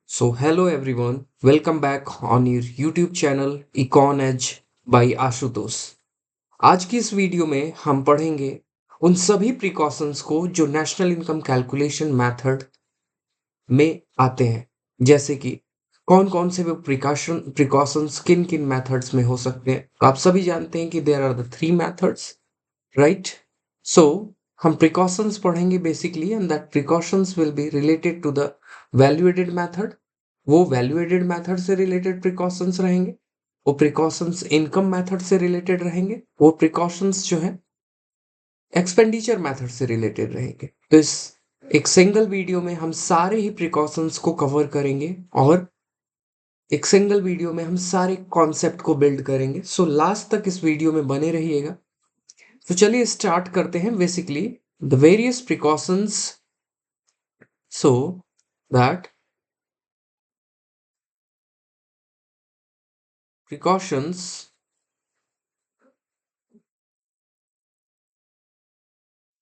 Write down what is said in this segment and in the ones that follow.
So, hello everyone, welcome back on your YouTube channel Econ Edge by Ashutosh. आज की इस video में हम पढ़ेंगे उन सभी प्रिकॉशंस को जो नेशनल इनकम कैलकुलेशन मेथड में आते हैं, जैसे कि कौन कौन से वो प्रिकॉशंस किन किन मेथड्स में हो सकते हैं। आप सभी जानते हैं कि there are the three methods, right? So हम प्रिकॉशंस पढ़ेंगे basically, and that precautions will be related to the value added method. वो वैल्यू एडेड मेथड से रिलेटेड प्रिकॉशंस रहेंगे, वो प्रिकॉशंस इनकम मेथड से रिलेटेड रहेंगे, वो प्रिकॉशंस जो है एक्सपेंडिचर मेथड से रिलेटेड रहेंगे। तो इस एक सिंगल वीडियो में हम सारे ही प्रिकॉशंस को कवर करेंगे और एक सिंगल वीडियो में हम सारे कॉन्सेप्ट को बिल्ड करेंगे। सो लास्ट तक इस वीडियो में बने रहिएगा। तो चलिए स्टार्ट करते हैं। Basically the various precautions, so that precautions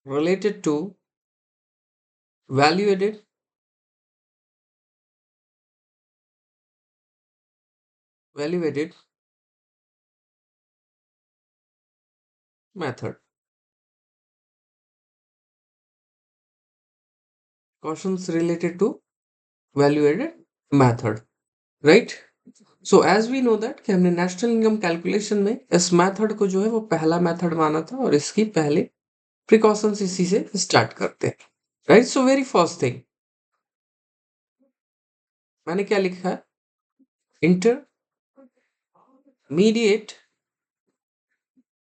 related to value added value added method, precautions related to value added method, right? So as we know that कि हमने नेशनल इनकम कैलकुलेशन में इस मेथड को जो है वो पहला मेथड माना था, और इसकी पहले प्रिकॉशंस इसी से स्टार्ट करते हैं, right? So very first thing मैंने क्या लिखा है, इंटरमीडिएट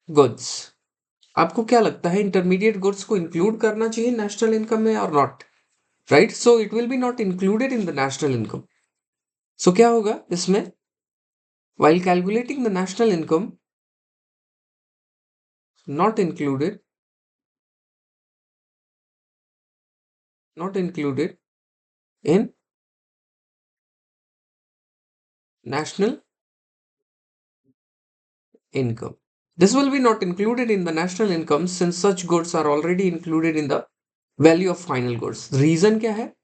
गुड्स। आपको क्या लगता है इंटरमीडिएट गुड्स को इंक्लूड करना चाहिए नेशनल इनकम में और not? Right, so it will be not included in the national income. So क्या होगा इसमें, while calculating the national income, not included not included in national income. This will be not included in the national income since such goods are already included in the value of final goods. Reason क्या है?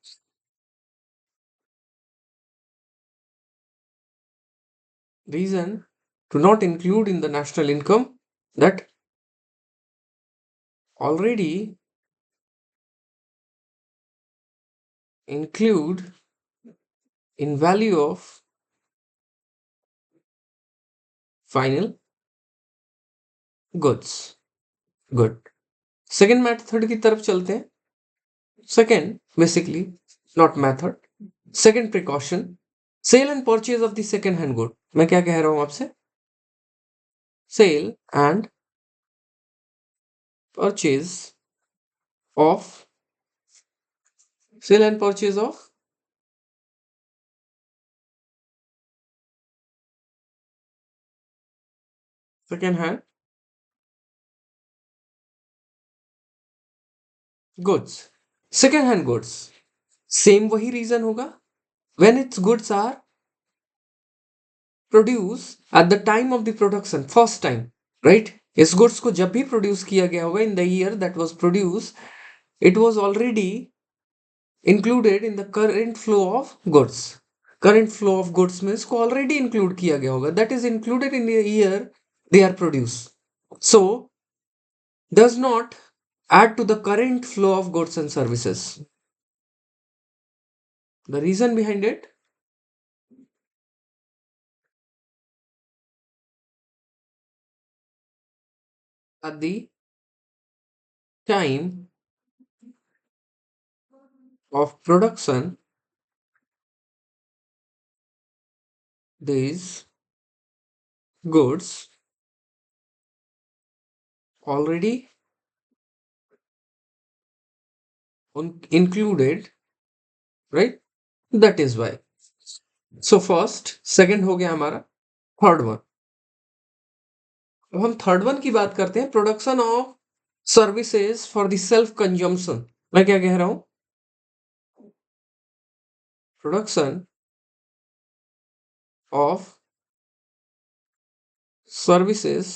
Reason to not include in the national income that already include in value of final goods. Good. Second method की तरफ चलते हैं। Second, basically, not method. Second precaution, sale and purchase of the second hand good. मैं क्या कह रहा हूं आपसे? Sale and purchase of sale and purchase of second hand goods. Second hand goods, same वही reason होगा when its goods are produced at the time of the production, first time, right? इस goods को जब भी produce किया गया होगा in the year that was produced, it was already included in the current flow of goods. Current flow of goods में इसको already include किया गया होगा, that is included in the year they are produced. So does not add to the current flow of goods and services. The reason behind it, at the time of production, these goods already included, right? That is why. So first, second हो गया हमारा, third one. अब हम third one की बात करते हैं, production of services for the self consumption. मैं क्या कह रहा हूं, production of services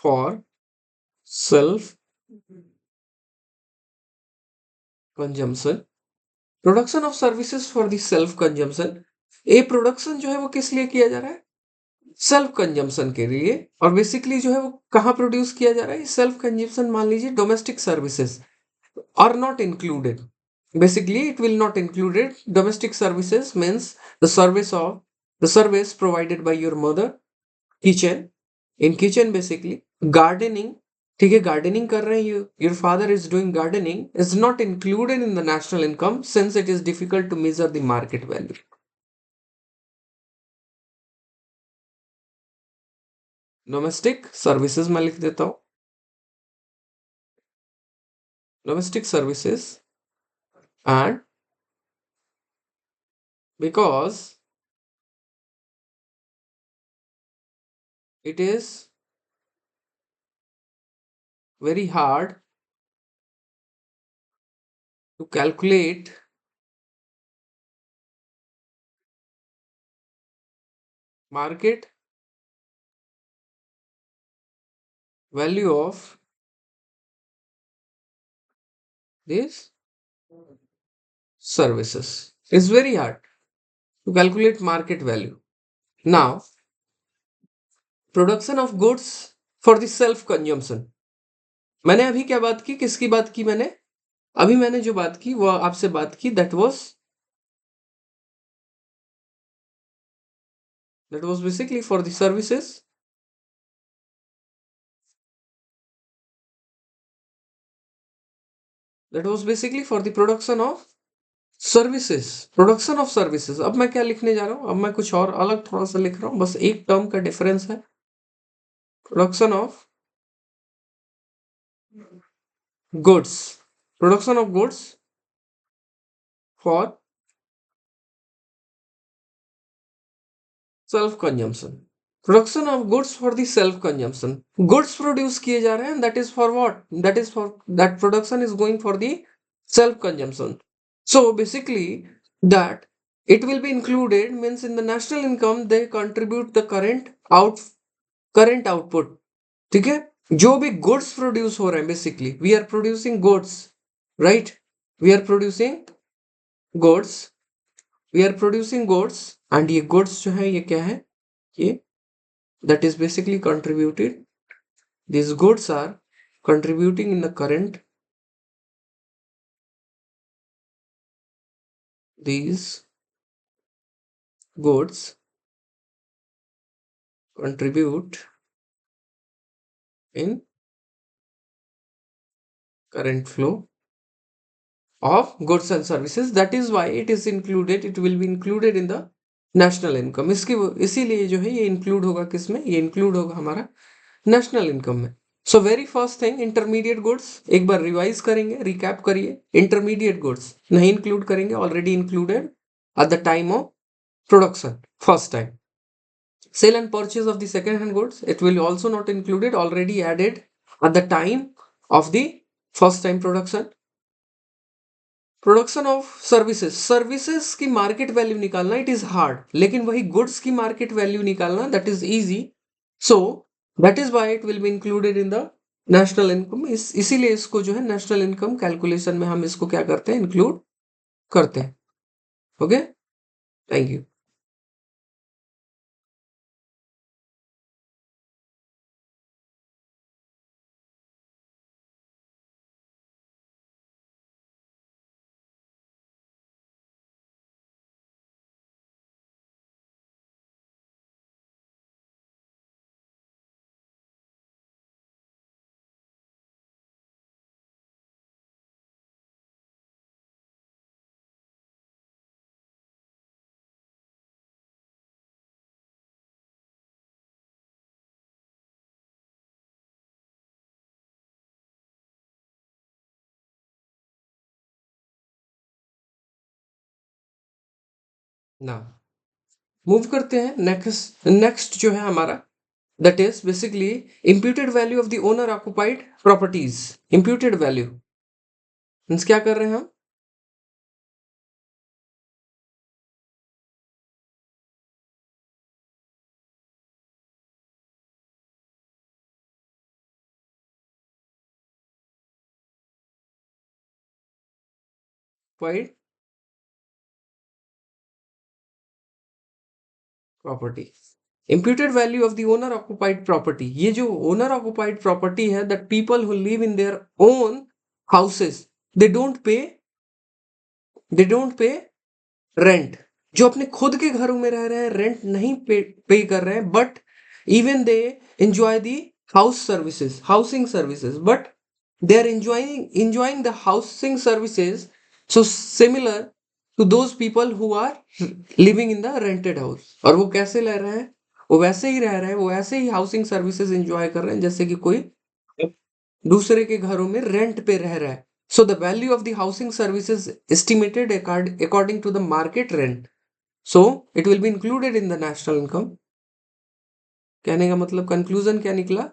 for self consumption production of services for the self consumption, ये प्रोडक्शन जो है वो किस लिए किया जा रहा है? सेल्फ कंजम्पशन के लिए। और बेसिकली जो है वो कहाँ प्रोड्यूस किया जा रहा है? सेल्फ कंजम्पशन मान लीजिए domestic services are not included. Basically, it will not included. Domestic services means the service provided by your mother, kitchen, in kitchen basically, gardening. ठीक है, गार्डनिंग कर रहे हैं, your father is doing gardening, is not included in the national income since it is difficult to measure the market value. Domestic services में लिख देता हूं, domestic services, and because it is very hard to calculate market value of these services. It's very hard to calculate market value. Now, production of goods for the self consumption. मैंने अभी क्या बात की, किसकी बात की मैंने? अभी मैंने जो बात की वो आपसे बात की, that was basically for the services, that was basically for the production of services, production of services. अब मैं क्या लिखने जा रहा हूं, अब मैं कुछ और अलग थोड़ा सा लिख रहा हूं, बस एक टर्म का डिफरेंस है। Production of goods, production of goods for self consumption, production of goods for the self consumption. Goods produce किए जा रहे हैं, that is for what? That is for, that production is going for the self consumption. So basically that it will be included means in the national income they contribute the current output। ठीक है, जो भी goods produce हो रहे हैं, basically we are producing goods, right, we are producing goods, we are producing goods, and ये goods जो है ये क्या है? ये that is basically contributed, these goods are contributing in the current, these goods contribute in current flow of goods and services, that is why it is included, it will be included in the national income। इसकी इसीलिए जो है ये include होगा, किसमें? ये include होगा हमारा नेशनल इनकम में। So very first thing, intermediate goods, एक बार रिवाइज करेंगे, रिकैप करिए। इंटरमीडिएट गुड्स नहीं इंक्लूड करेंगे, already included at the time of production, first time. Sale and purchase of the second hand goods, it will also not included, already added at the time of the first time production। Production of services, services की market value निकालना it is hard, लेकिन वही goods की market value निकालना that is easy. So that is why it will be included in the national income. इसीलिए इसको जो है नेशनल इनकम कैलकुलेशन में हम इसको क्या करते हैं? इंक्लूड करते हैं। Okay, thank you. ना मूव करते हैं नेक्स्ट, नेक्स्ट जो है हमारा that is basically imputed value of the owner occupied properties. Imputed value means क्या कर रहे हैं हम? Property. imputed value of the owner occupied property, ये जो owner occupied property है, that people who live in their own houses, they don't pay rent. जो अपने खुद के घरों में रह रहे हैं, रेंट नहीं पे कर रहे हैं, but even they enjoy the housing services, but they are enjoying the housing services, so similar to those people who are living in the rented house। और वो कैसे रह रहे हैं? वो वैसे ही रह रहे हैं, वो ऐसे ही हाउसिंग सर्विसेज एंजॉय कर रहे हैं जैसे कि कोई दूसरे के घरों में रेंट पे रह रहा है। So the value of the housing service is estimated according to the market rent. So it will be included in the national income. कहने का मतलब कंक्लूजन क्या निकला?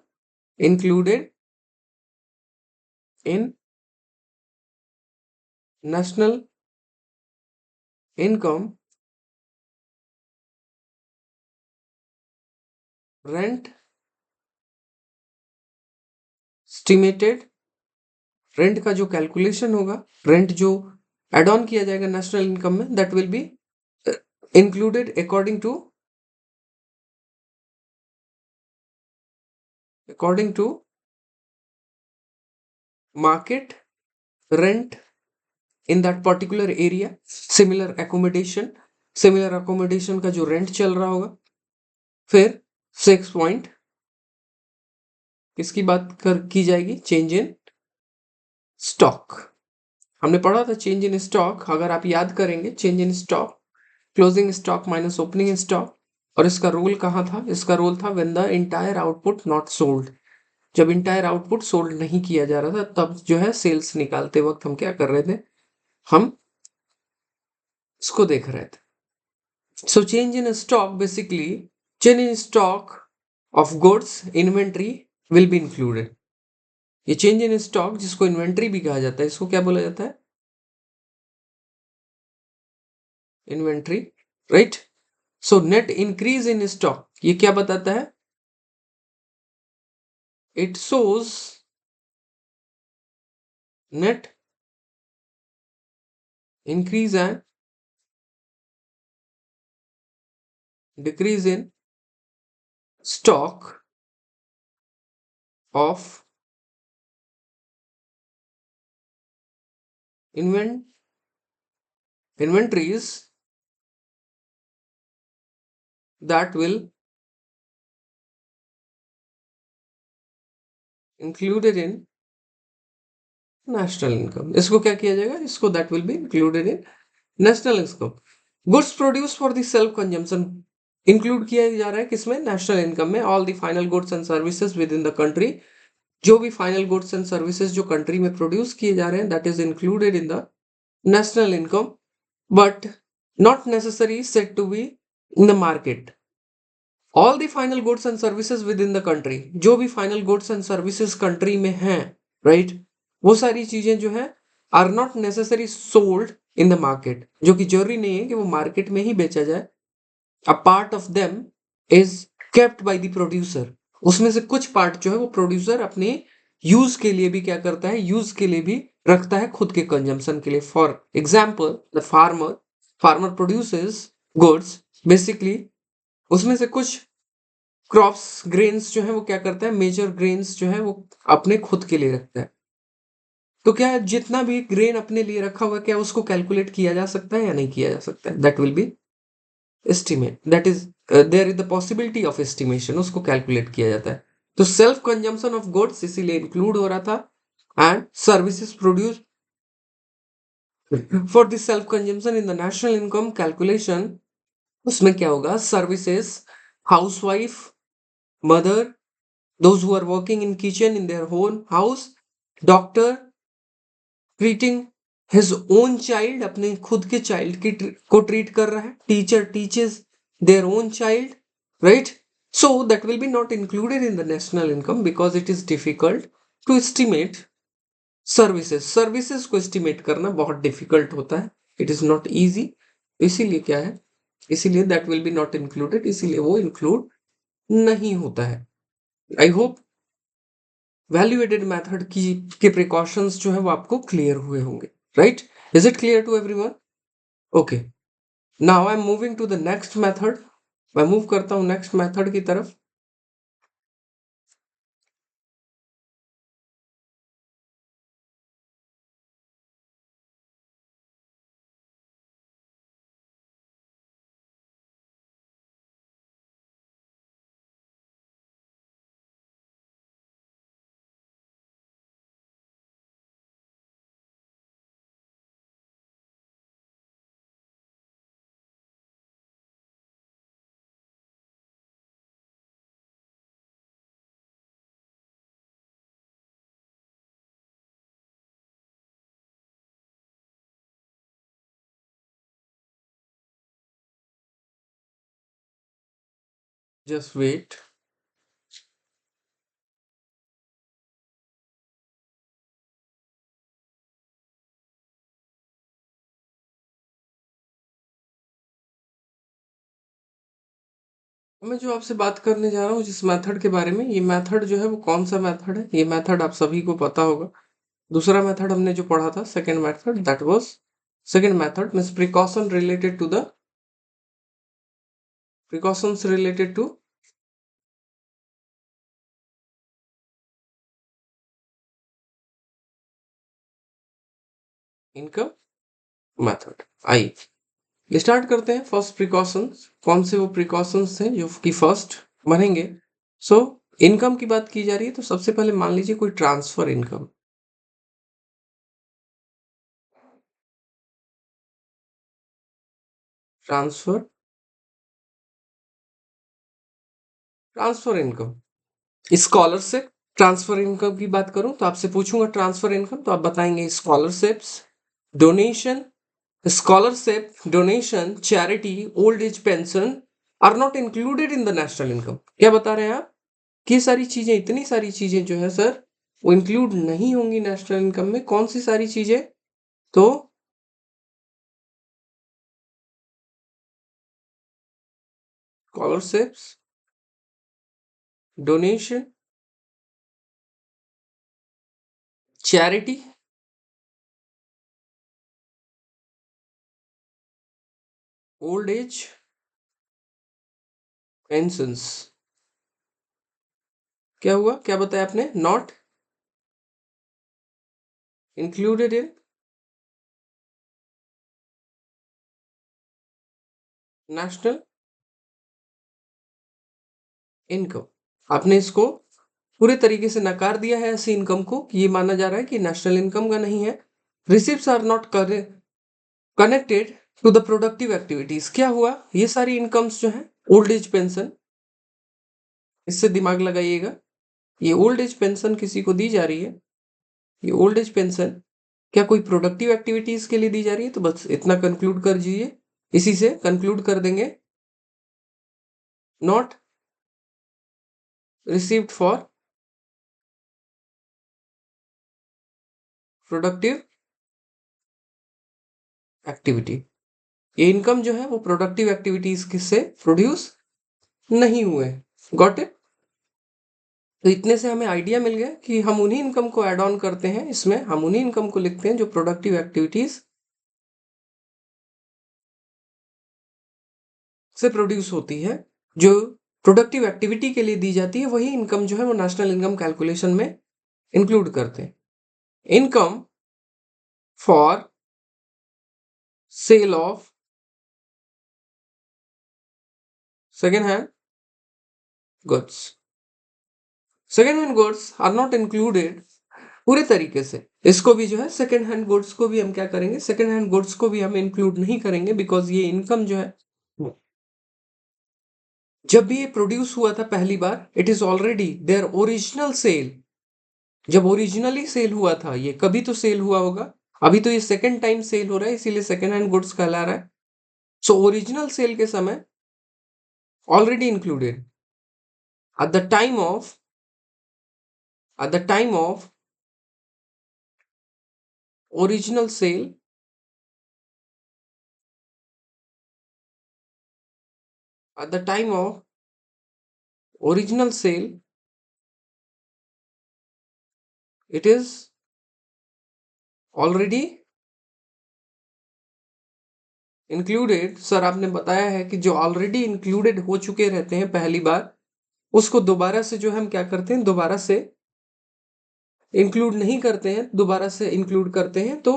Included in national income, rent estimated, rent का जो calculation होगा, rent जो add on किया जाएगा नेशनल इनकम में, that will B included according to market rent in that particular area, similar accommodation का जो रेंट चल रहा होगा। फिर 6 पॉइंट किसकी बात की जाएगी? Change in stock. हमने पढ़ा था चेंज इन स्टॉक, अगर आप याद करेंगे, change in stock closing stock minus opening stock. और इसका रोल कहाँ था? इसका रोल था when the entire output not sold, जब इंटायर आउटपुट सोल्ड नहीं किया जा रहा था, तब जो है सेल्स निकालते वक्त हम क्या कर रहे थे? हम इसको देख रहे थे। So change in stock, basically change in stock of goods inventory will be included। ये चेंज इन स्टॉक जिसको इन्वेंट्री भी कहा जाता है, इसको क्या बोला जाता है? Inventory, right. So net increase in stock ये क्या बताता है? It shows net increase and decrease in stock of inventories that will included in national income। इसको क्या किया जाएगा? इसको that will be included in national income। goods produced for the self consumption include किया जा रहा है किसमें? नेशनल इनकम में। All the final goods and services with in the country, जो भी फाइनल गुड्स एंड सर्विसेज जो कंट्री में प्रोड्यूस किए जा रहे हैं, that is included in the national income, but not necessary said to be in the market। all the final goods and services within the country, जो भी final goods and services country में हैं, right, वो सारी चीजें जो है are not necessary sold in the market, जो कि जरूरी नहीं है कि वो मार्केट में ही बेचा जाए। a part of them is kept by the producer, उसमें से कुछ पार्ट जो है वो प्रोड्यूसर अपने यूज के लिए भी क्या करता है? यूज के लिए भी रखता है, खुद के कंजम्पशन के लिए। For example the farmer produces goods, basically उसमें से कुछ क्रॉप्स ग्रेन्स जो है वो क्या करता है? मेजर ग्रेन्स जो है वो अपने खुद के लिए रखता है। तो क्या है, जितना भी ग्रेन अपने लिए रखा हुआ, क्या उसको कैलकुलेट किया जा सकता है या नहीं किया जा सकता है? That will be estimate, that is there is the possibility of estimation, उसको कैलकुलेट किया जाता है। तो सेल्फ कंजम्पशन ऑफ गुड्स इसीलिए इंक्लूड हो रहा था, and services produce for the self consumption in the national income calculation. उसमें क्या होगा? Services, housewife, mother, those who are working in kitchen in their own house, doctor treating his own child, अपने खुद के child की को treat कर रहा है, teacher teaches their own child, right? So that will be not included in the national income because it is difficult to estimate services को estimate करना बहुत difficult होता है, it is not easy। इसीलिए क्या है? इसीलिए that will be not included, इसीलिए वो include नहीं होता है। I hope value added method की के प्रिकॉशंस जो है वो आपको क्लियर हुए होंगे, right? Is it clear to everyone? Okay, now I am moving to the next method, मैं मूव करता हूँ नेक्स्ट मेथड की तरफ। Just wait. मैं जो आपसे बात करने जा रहा हूँ जिस मेथड के बारे में, ये मेथड जो है वो कौन सा मेथड है, ये मेथड आप सभी को पता होगा। दूसरा मेथड हमने जो पढ़ा था, second method, that was second method means precautions related to income method. आइए स्टार्ट करते हैं। फर्स्ट प्रिकॉशंस, कौन से वो प्रिकॉशंस हैं जो कि फर्स्ट बनेंगे। सो इनकम की बात की जा रही है, तो सबसे पहले मान लीजिए कोई transfer income. Transfer transfer income, scholarship. Transfer income की बात करूं तो आपसे पूछूंगा ट्रांसफर इनकम, तो आप बताएंगे scholarships, donation, scholarship, donation, charity, old age pension are not included in the national income. क्या बता रहे हैं आप कि ये सारी चीजें, इतनी सारी चीजें जो है सर, वो इंक्लूड नहीं होंगी नेशनल इनकम में। कौन सी सारी चीजें? तो scholarships, donation, charity, old as pensions. क्या हुआ, क्या बताया आपने? Not included in national income. आपने इसको पूरे तरीके से नकार दिया है ऐसी इनकम को, कि ये माना जा रहा है कि नेशनल इनकम का नहीं है। Receipts are not connected to the productive activities. क्या हुआ, ये सारी इनकम्स जो है, ओल्ड एज पेंशन, इससे दिमाग लगाइएगा। ये ओल्ड एज पेंशन किसी को दी जा रही है, ये ओल्ड एज पेंशन क्या कोई प्रोडक्टिव एक्टिविटीज के लिए दी जा रही है? तो बस इतना कंक्लूड कर दीजिए, इसी से कंक्लूड कर देंगे, not received for productive activity. ये इनकम जो है वो प्रोडक्टिव एक्टिविटीज से प्रोड्यूस नहीं हुए। Got it? तो इतने से हमें आइडिया मिल गया कि हम उन्हीं इनकम को ऐड ऑन करते हैं, इसमें हम उन्हीं इनकम को लिखते हैं जो प्रोडक्टिव एक्टिविटीज से प्रोड्यूस होती है। जो प्रोडक्टिव एक्टिविटी के लिए दी जाती है, वही इनकम जो है वो नेशनल इनकम कैलकुलेशन में इंक्लूड करते हैं। Income for sale of second hand goods. Second hand goods are not included पूरे तरीके से। इसको भी जो है, सेकेंड हैंड गुड्स को भी हम क्या करेंगे, सेकेंड हैंड गुड्स को भी हम इंक्लूड नहीं करेंगे, बिकॉज ये इनकम जो है, जब भी ये प्रोड्यूस हुआ था पहली बार, it is already there original sale. जब ओरिजिनली सेल हुआ था ये, कभी तो सेल हुआ होगा। अभी तो ये सेकेंड टाइम सेल हो रहा है, इसीलिए सेकेंड हैंड गुड्स कहला रहा है। सो ओरिजिनल सेल के समय already included at the time of at the time of original sale, at the time of original sale, it is already included sir आपने बताया है कि जो ऑलरेडी इंक्लूडेड हो चुके रहते हैं पहली बार, उसको दोबारा से जो हम क्या करते हैं, दोबारा से इंक्लूड नहीं करते हैं, दोबारा से इंक्लूड करते हैं, तो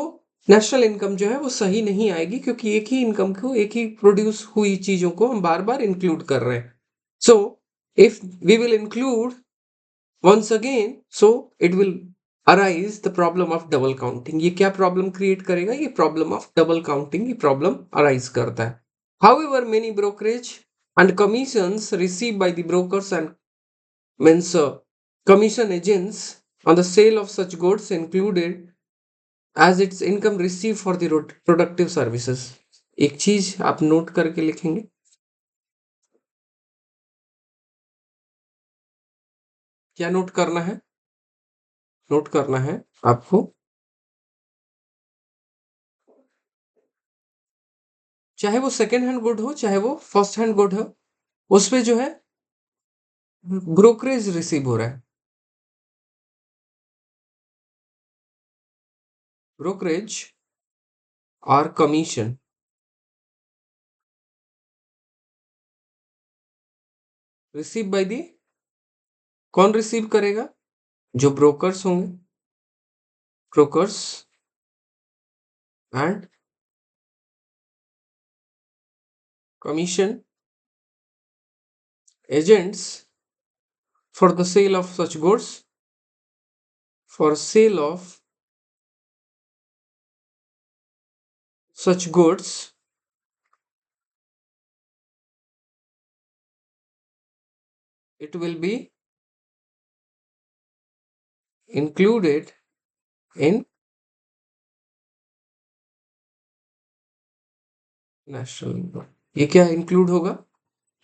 नेशनल इनकम जो है वो सही नहीं आएगी, क्योंकि एक ही इनकम को, एक ही प्रोड्यूस हुई चीजों को हम बार बार इंक्लूड कर रहे हैं. So if we will include once again, so it will arise the problem of double counting. ये क्या प्रॉब्लम क्रिएट करेगा, ये प्रॉब्लम ऑफ डबल काउंटिंग, ये प्रॉब्लम अराइज करता है. however many brokerage and commissions received by the brokers and means commission agents on the sale of such goods included as its income received for the productive services. एक चीज आप note करके लिखेंगे, क्या note करना है, नोट करना है आपको, चाहे वो सेकेंड हैंड गुड हो चाहे वो फर्स्ट हैंड गुड हो, उस पे जो है ब्रोकरेज रिसीव हो रहा है. ब्रोकरेज और कमीशन रिसीव बाय दी, कौन रिसीव करेगा, जो ब्रोकर्स होंगे, brokers and commission agents for the sale of such goods, for sale of such goods it will be included in national income. ये क्या इंक्लूड होगा,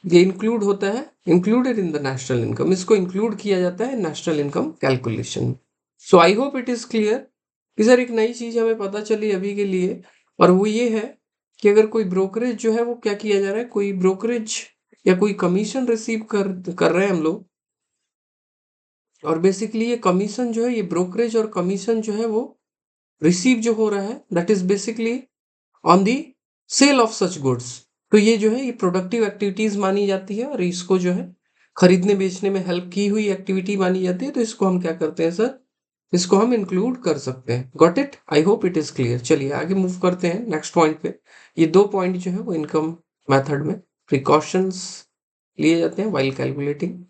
ये इंक्लूड होता है, included in the national income, इसको इंक्लूड किया जाता है national income calculation. So I hope it is clear कि सर एक नई चीज हमें पता चली अभी के लिए, और वो ये है कि अगर कोई ब्रोकरेज जो है वो क्या किया जा रहा है, कोई ब्रोकरेज या कोई कमीशन रिसीव कर रहे हैं हम लोग, और बेसिकली ये कमीशन जो है, ये ब्रोकरेज और कमीशन जो है वो रिसीव जो हो रहा है, that is basically on the sale of such goods. तो ये जो है ये प्रोडक्टिव एक्टिविटीज मानी जाती है, और इसको जो है खरीदने बेचने में हेल्प की हुई एक्टिविटी मानी जाती है, तो इसको हम क्या करते हैं सर, इसको हम इंक्लूड कर सकते हैं. Got it, I hope it is clear. चलिए आगे मूव करते हैं नेक्स्ट पॉइंट पे. ये दो पॉइंट जो है वो इनकम मेथड में प्रिकॉशंस लिए जाते हैं while calculating.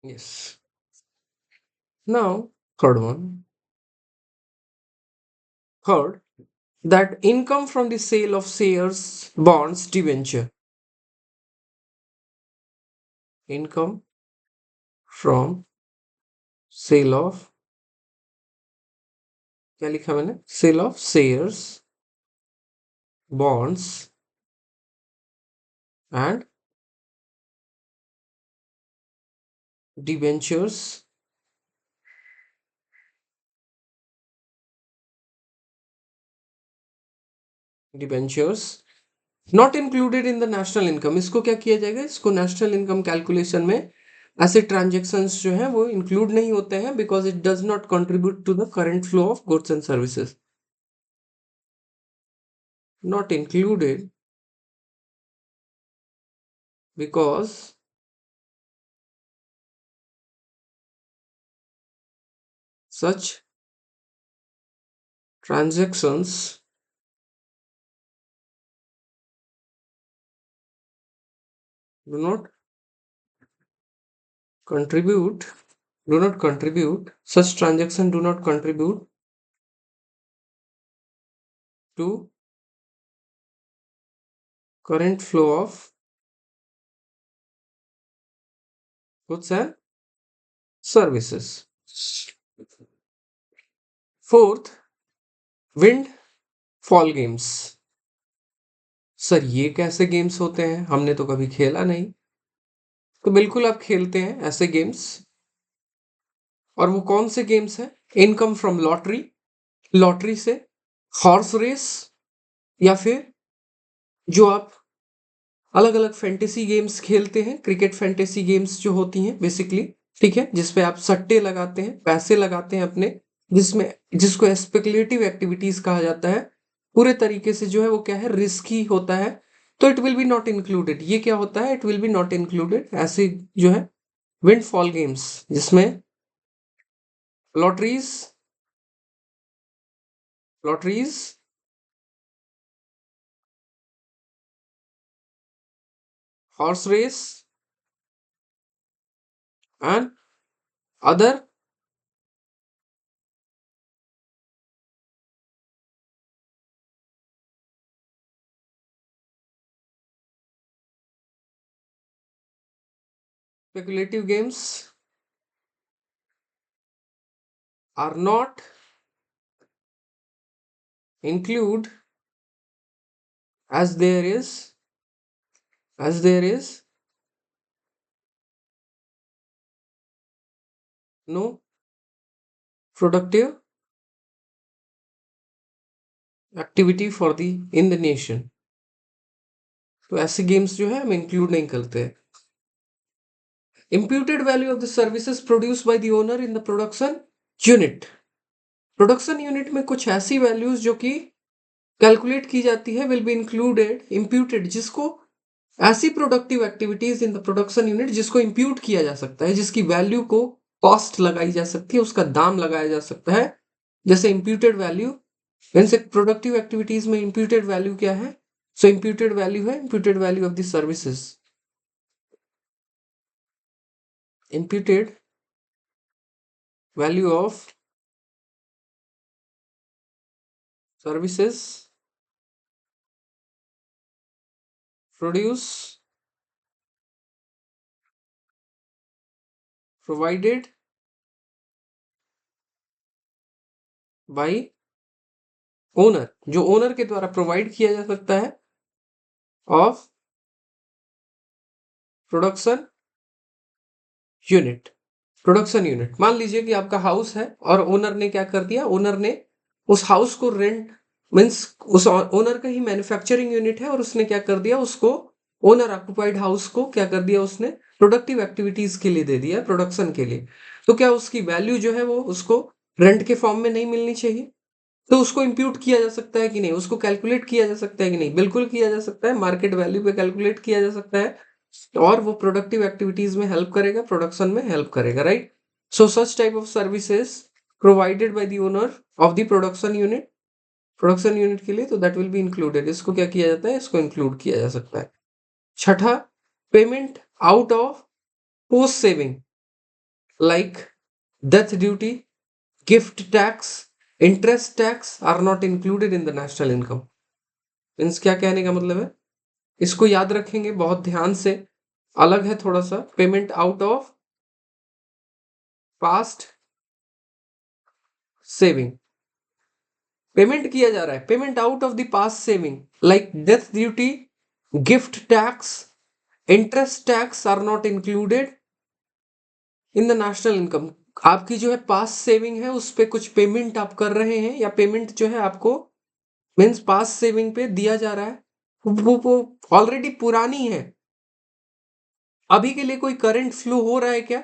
Yes, now third one, third, that income from the sale of shares, bonds, debenture. Income from sale of, क्या लिखा मैंने, sale of shares, bonds and debentures debentures not included in the national income. इसको क्या किया जाएगा, इसको national income calculation में ऐसे ट्रांजेक्शन्स जो हैं वो इंक्लूड नहीं होते हैं, because it does not contribute to the current flow of goods and services. Not included because such transactions do not contribute, such transactions do not contribute to current flow of goods and services. Fourth, wind fall games. Sir ये कैसे games होते हैं, हमने तो कभी खेला नहीं. तो बिल्कुल आप खेलते हैं ऐसे गेम्स, और वो कौन से गेम्स हैं, इनकम फ्रॉम लॉटरी, लॉटरी से, हॉर्स रेस, या फिर जो आप अलग अलग फैंटेसी गेम्स खेलते हैं, क्रिकेट फैंटेसी गेम्स जो होती हैं बेसिकली, ठीक है, जिसपे आप सट्टे लगाते हैं, पैसे लगाते हैं अपने, जिसमें जिसको स्पेकुलेटिव एक्टिविटीज कहा जाता है, पूरे तरीके से जो है वो क्या है, रिस्की होता है, तो it will be not included. ये क्या होता है, it will be not included, ऐसे जो है विंडफॉल गेम्स जिसमें lotteries lotteries horse race and other speculative games are not include as there is no productive activity for the in the nation. तो ऐसे गेम्स जो है हम इंक्लूड नहीं करते हैं। Imputed value of the services produce by the owner in the production unit. Production unit में कुछ ऐसी वैल्यूज जो कि कैलकुलेट की जाती है, विल बी इंक्लूडेड इम्प्यूटेड, जिसको ऐसी productive activities in the production unit जिसको इम्प्यूट किया जा सकता है, जिसकी वैल्यू को कॉस्ट लगाई जा सकती है, उसका दाम लगाया जा सकता है। जैसे इम्प्यूटेड वैल्यू, वैसे प्रोडक्टिव एक्टिविटीज में इम्प्यूटेड वैल्यू क्या है, सो इम्प्यूटेड वैल्यू है imputed value of the services, imputed value of services produce provided by owner, जो ओनर के द्वारा प्रोवाइड किया जा सकता है, of production unit. Production unit, मान लीजिए कि आपका हाउस है और ओनर ने क्या कर दिया, ओनर ने उस हाउस को रेंट, मीन्स उस ओनर का ही मैन्युफैक्चरिंग यूनिट है और उसने क्या कर दिया, उसको ओनर ऑक्युपाइड हाउस को क्या कर दिया, उसने प्रोडक्टिव एक्टिविटीज के लिए दे दिया, प्रोडक्शन के लिए। तो क्या उसकी वैल्यू जो है वो उसको रेंट के फॉर्म में नहीं मिलनी चाहिए? तो उसको इंप्यूट किया जा सकता है कि नहीं, उसको कैलकुलेट किया जा सकता है कि नहीं? बिल्कुल किया जा सकता है, मार्केट वैल्यू पे कैलकुलेट किया जा सकता है, और वो प्रोडक्टिव एक्टिविटीज में हेल्प करेगा, प्रोडक्शन में हेल्प करेगा, right? So such type of services provided by the owner of the production unit, production unit के लिए, तो दैट विल बी इंक्लूडेड। इसको क्या किया जाता है, इसको इंक्लूड किया जा सकता है। छठा, payment out of post saving like death duty, gift tax, interest tax are not included in the national income. Means क्या कहने का मतलब है, इसको याद रखेंगे बहुत ध्यान से, अलग है थोड़ा सा। Payment out of past saving, payment किया जा रहा है, payment out of the past saving like death duty, gift tax, interest tax are not included in the national income. आपकी जो है पास्ट सेविंग है, उस पे कुछ पेमेंट आप कर रहे हैं, या पेमेंट जो है आपको मीन्स पास्ट सेविंग पे दिया जा रहा है, वो ऑलरेडी पुरानी है, अभी के लिए कोई करंट फ्लो हो रहा है क्या?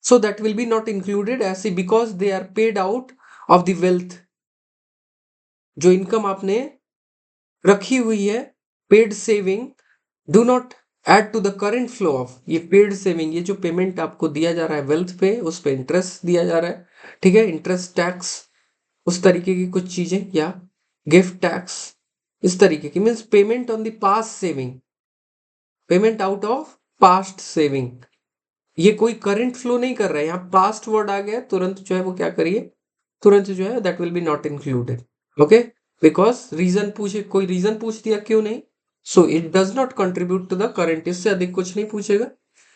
So that will be not included ऐसे, because they are paid out of the wealth. जो इनकम आपने रखी हुई है, paid saving, do not add to the current flow of, ये पेड सेविंग, ये जो पेमेंट आपको दिया जा रहा है वेल्थ पे, उस पे इंटरेस्ट दिया जा रहा है, ठीक है, इंटरेस्ट टैक्स, उस तरीके की कुछ चीजें, या गिफ्ट टैक्स, इस तरीके की, means payment on the past saving, payment out of past saving, ये कोई करंट फ्लो नहीं कर रहा है, यहाँ पास्ट वर्ड आ गया तुरंत जो है वो क्या करिए, तुरंत जो है that will be not included, okay, because reason पूछे, कोई रीजन पूछ दिया क्यों नहीं, so it does not contribute to the current, इससे अधिक कुछ नहीं पूछेगा,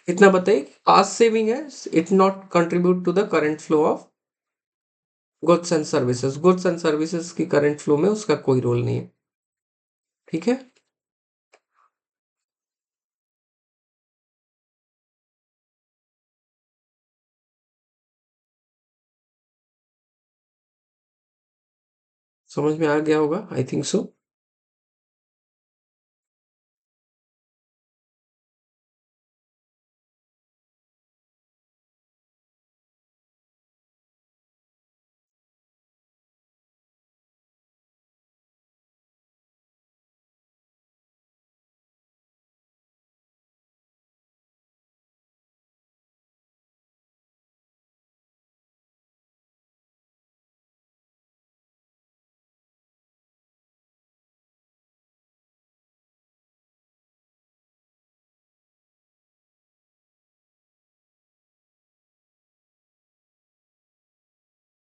इतना बताइए, पास्ट सेविंग है, it not contribute to the current flow of goods and services, goods and services की करंट फ्लो में उसका कोई रोल नहीं है, ठीक है। समझ में आ गया होगा, I think so.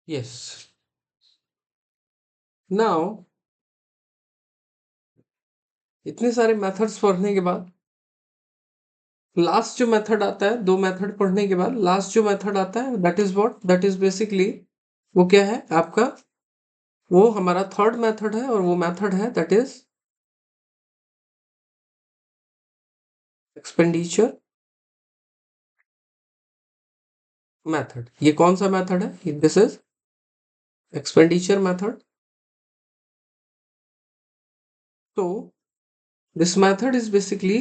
Yes. Now इतने सारे मेथड्स पढ़ने के बाद लास्ट जो मेथड आता है, दो मेथड पढ़ने के बाद लास्ट जो मेथड आता है, that is what, that is basically, वो क्या है आपका, वो हमारा थर्ड मेथड है, और वो मेथड है दैट इज एक्सपेंडिचर मेथड। ये कौन सा मेथड है? This is expenditure method. तो दिस मेथड इज बेसिकली,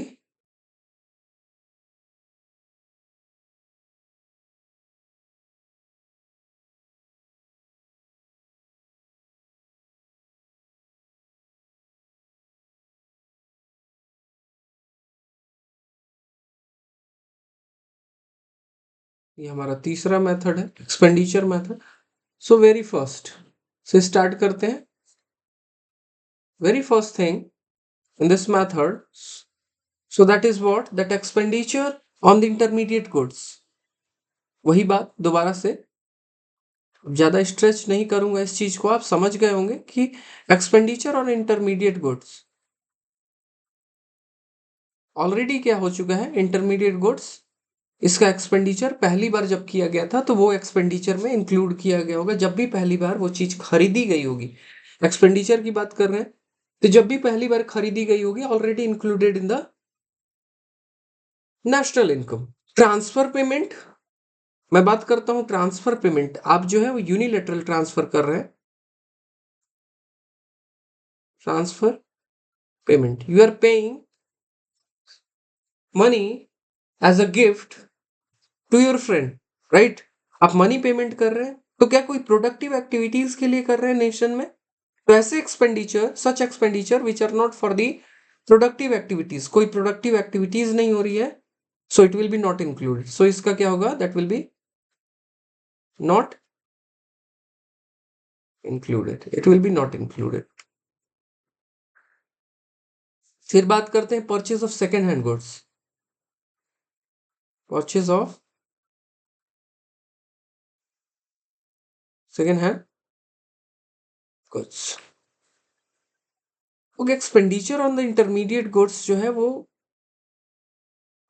ये हमारा तीसरा मेथड है, expenditure method. So very first से स्टार्ट करते हैं। Very first thing in this method, so that is what, that expenditure on the intermediate goods। वही बात दोबारा से, ज्यादा स्ट्रेच नहीं करूंगा इस चीज को, आप समझ गए होंगे कि expenditure on intermediate goods already क्या हो चुका है, इंटरमीडिएट गुड्स, इसका एक्सपेंडिचर पहली बार जब किया गया था तो वो एक्सपेंडिचर में इंक्लूड किया गया होगा, जब भी पहली बार वो चीज खरीदी गई होगी। एक्सपेंडिचर की बात कर रहे हैं, तो जब भी पहली बार खरीदी गई होगी, already included in the national income. Transfer payment, मैं बात करता हूं ट्रांसफर पेमेंट, आप जो है वो यूनिलेटरल ट्रांसफर कर रहे हैं। Transfer payment, you are paying money as a gift to your friend, right? आप मनी पेमेंट कर रहे हैं, तो क्या कोई प्रोडक्टिव एक्टिविटीज के लिए कर रहे हैं नेशन में? तो ऐसे expenditure, such expenditure which are not for the productive activities, कोई प्रोडक्टिव एक्टिविटीज नहीं हो रही है, so it will be not included. So इसका क्या होगा, that will be not included, it will be not included. फिर बात करते हैं purchase of second hand goods. Purchase of second hand goods, okay. Expenditure on the intermediate goods जो है वो,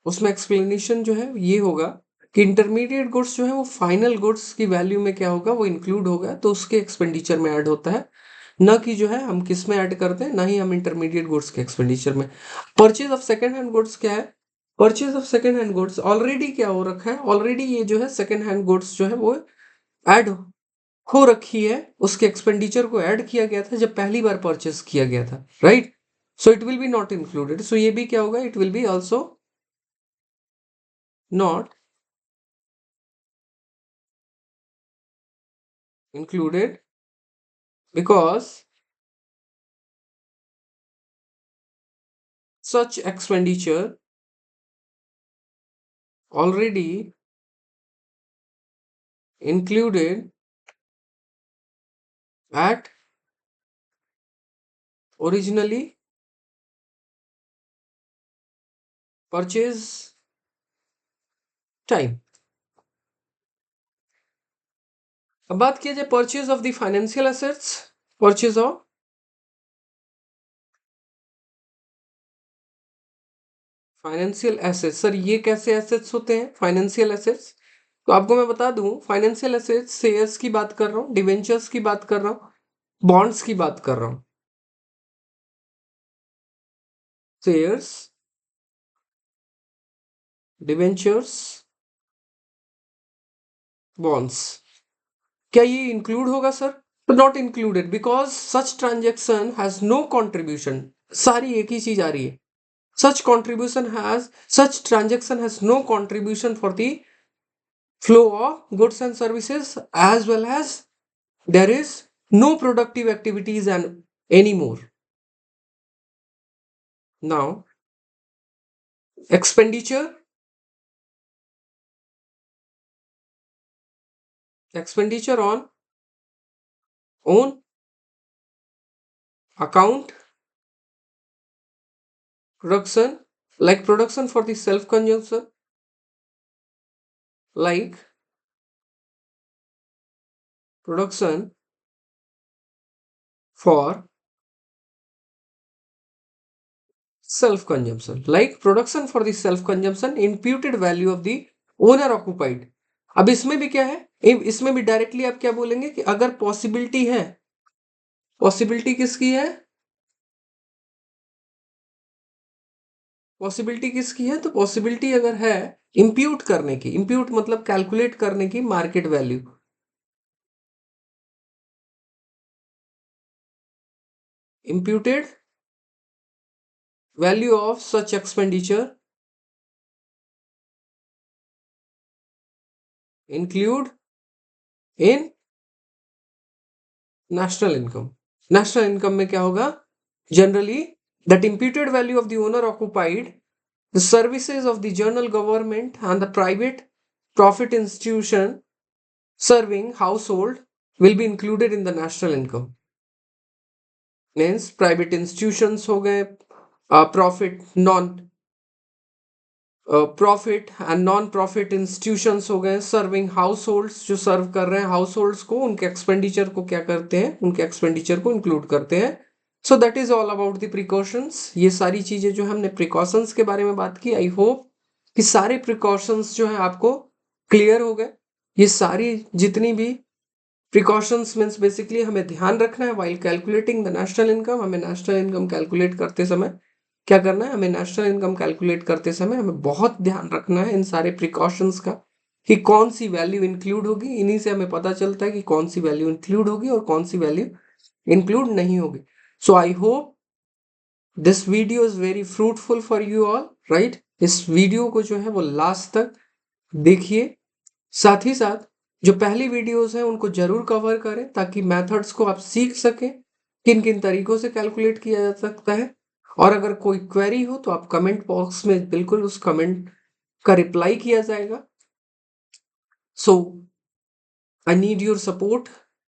उसमें एक्सप्लेनेशन जो है ये होगा कि इंटरमीडिएट गुड्स जो है वो फाइनल गुड्स की वैल्यू में क्या होगा, वो इंक्लूड होगा, तो उसके एक्सपेंडिचर में ऐड होता है, न कि जो है हम किस में ऐड करते हैं, ना ही हम इंटरमीडिएट गुड्स के एक्सपेंडिचर में। Purchase of second hand goods क्या है? Purchase of second hand goods already क्या हो रखा है, ऑलरेडी ये जो है सेकेंड हैंड गुड्स जो है वो ऐड हो रखी है, उसके एक्सपेंडिचर को ऐड किया गया था जब पहली बार परचेस किया गया था, right? So it will be not included. So ये भी क्या होगा, it will be also not included because such expenditure already included at originally purchase time। अब बात किया जाए purchase of the financial assets. Purchase of financial assets, sir ये कैसे एसेट्स होते हैं फाइनेंशियल एसेट्स? तो आपको मैं बता दूं, फाइनेंशियल एसेट्स शेयर्स की बात कर रहा हूँ, डिवेंचर्स की बात कर रहा हूँ, बॉन्ड्स की बात कर रहा हूँ। शेयर्स, डिवेंचर्स, बॉन्ड्स, क्या ये इंक्लूड होगा सर? तो not included because such transaction has no contribution. सारी एक ही चीज आ रही है, such contribution has such transaction has no contribution for the flow of goods and services, as well as there is no productive activities and anymore. Now expenditure, expenditure on own account, production, like production for the self consumption, like production for self consumption, like production for the self consumption, imputed value of the owner occupied. अब इसमें भी क्या है, इसमें भी directly आप क्या बोलेंगे कि अगर पॉसिबिलिटी है, पॉसिबिलिटी किसकी है, पॉसिबिलिटी किसकी है, तो पॉसिबिलिटी अगर है इंप्यूट करने की, इंप्यूट मतलब कैलकुलेट करने की market value, imputed value of such expenditure include in national income. National income में क्या होगा, generally that imputed value of the owner occupied the services of the general government and the private profit institution serving household will be included in the national income. Means private institutions हो गए, profit non profit and non profit institutions हो गए, serving house holds जो सर्व कर रहे हैं house holds को, उनके एक्सपेंडिचर को क्या करते हैं, उनके एक्सपेंडिचर को इंक्लूड करते हैं. So that is all about the precautions. ये सारी चीजें जो हमने प्रिकॉशंस के बारे में बात की, आई होप कि सारे प्रिकॉशंस जो है आपको क्लियर हो गए. ये सारी जितनी भी प्रिकॉशंस मीन्स बेसिकली हमें ध्यान रखना है while calculating the national income. हमें नेशनल इनकम कैलकुलेट करते समय क्या करना है, हमें नेशनल इनकम कैलकुलेट करते समय हमें बहुत ध्यान रखना है इन सारे प्रिकॉशंस का, कि कौन सी वैल्यू इंक्लूड होगी. इन्हीं से हमें पता चलता है कि कौन सी वैल्यू इंक्लूड होगी और कौन सी वैल्यू इंक्लूड नहीं होगी. So I hope this video is very fruitful for you all, right. इस वीडियो को जो है वो लास्ट तक देखिए. साथ ही साथ जो पहली वीडियोस हैं उनको जरूर कवर करें ताकि मेथड्स को आप सीख सकें, किन किन तरीकों से कैलकुलेट किया जा सकता है. और अगर कोई क्वेरी हो तो आप कमेंट बॉक्स में बिल्कुल उस कमेंट का रिप्लाई किया जाएगा. So I need your support,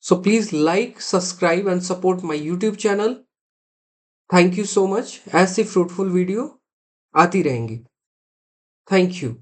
so please like, subscribe and support my YouTube channel. Thank you so much. ऐसी फ्रूटफुल वीडियो आती रहेंगी. Thank you.